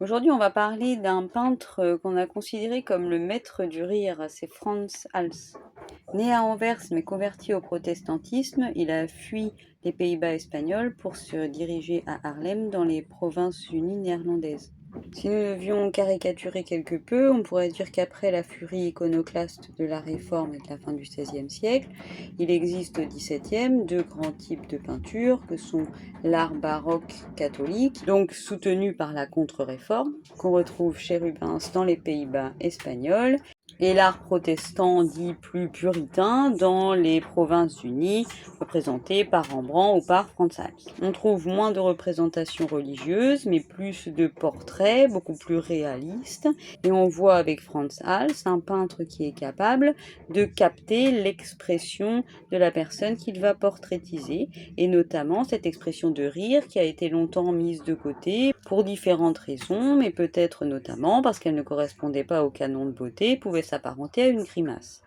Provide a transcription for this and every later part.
Aujourd'hui, on va parler d'un peintre qu'on a considéré comme le maître du rire, c'est Frans Hals. Né à Anvers mais converti au protestantisme, il a fui les Pays-Bas espagnols pour se diriger à Haarlem dans les Provinces-Unies néerlandaises. Si nous devions caricaturer quelque peu, on pourrait dire qu'après la furie iconoclaste de la Réforme et de la fin du XVIe siècle, il existe au XVIIe deux grands types de peinture que sont l'art baroque catholique, donc soutenu par la contre-réforme, qu'on retrouve chez Rubens dans les Pays-Bas espagnols, et l'art protestant dit plus puritain dans les Provinces-Unies, représenté par Rembrandt ou par Frans Hals. On trouve moins de représentations religieuses, mais plus de portraits, beaucoup plus réalistes, et on voit avec Frans Hals un peintre qui est capable de capter l'expression de la personne qu'il va portraitiser, et notamment cette expression de rire qui a été longtemps mise de côté pour différentes raisons, mais peut-être notamment parce qu'elle ne correspondait pas au canon de beauté, pouvait s'apparenter à une grimace.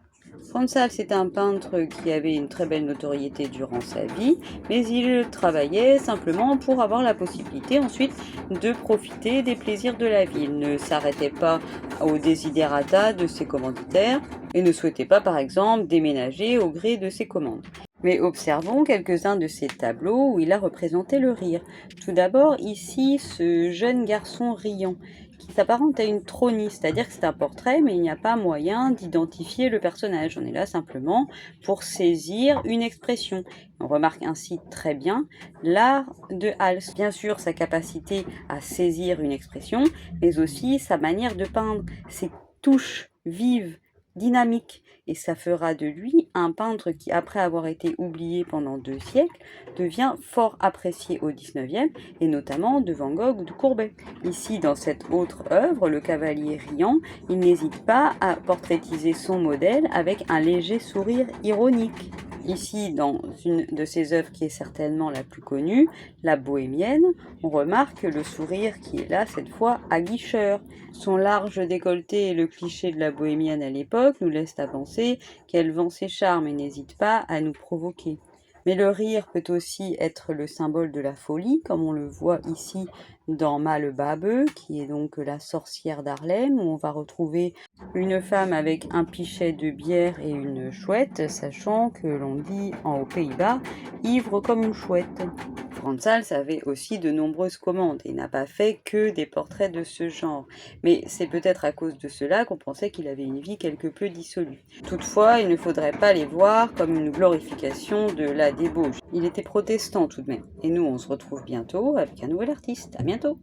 Frans Hals est un peintre qui avait une très belle notoriété durant sa vie, mais il travaillait simplement pour avoir la possibilité ensuite de profiter des plaisirs de la vie. Il ne s'arrêtait pas aux desiderata de ses commanditaires et ne souhaitait pas, par exemple, déménager au gré de ses commandes. Mais observons quelques-uns de ces tableaux où il a représenté le rire. Tout d'abord, ici, ce jeune garçon riant, qui s'apparente à une tronie, c'est-à-dire que c'est un portrait, mais il n'y a pas moyen d'identifier le personnage. On est là simplement pour saisir une expression. On remarque ainsi très bien l'art de Hals. Bien sûr, sa capacité à saisir une expression, mais aussi sa manière de peindre, ses touches vives, dynamique, et ça fera de lui un peintre qui, après avoir été oublié pendant 2 siècles, devient fort apprécié au XIXe, et notamment de Van Gogh ou de Courbet. Ici, dans cette autre œuvre, Le Cavalier riant, il n'hésite pas à portraitiser son modèle avec un léger sourire ironique. Ici, dans une de ses œuvres qui est certainement la plus connue, La Bohémienne, on remarque le sourire qui est là, cette fois, aguicheur. Son large décolleté et le cliché de la bohémienne à l'époque nous laissent à penser qu'elle vend ses charmes et n'hésite pas à nous provoquer. Mais le rire peut aussi être le symbole de la folie, comme on le voit ici dans Malebabeu, qui est donc la sorcière d'Haarlem, où on va retrouver une femme avec un pichet de bière et une chouette, sachant que l'on dit aux Pays-Bas « ivre comme une chouette ». Frans Hals avait aussi de nombreuses commandes et n'a pas fait que des portraits de ce genre. Mais c'est peut-être à cause de cela qu'on pensait qu'il avait une vie quelque peu dissolue. Toutefois, il ne faudrait pas les voir comme une glorification de la débauche. Il était protestant tout de même. Et nous, on se retrouve bientôt avec un nouvel artiste. À bientôt!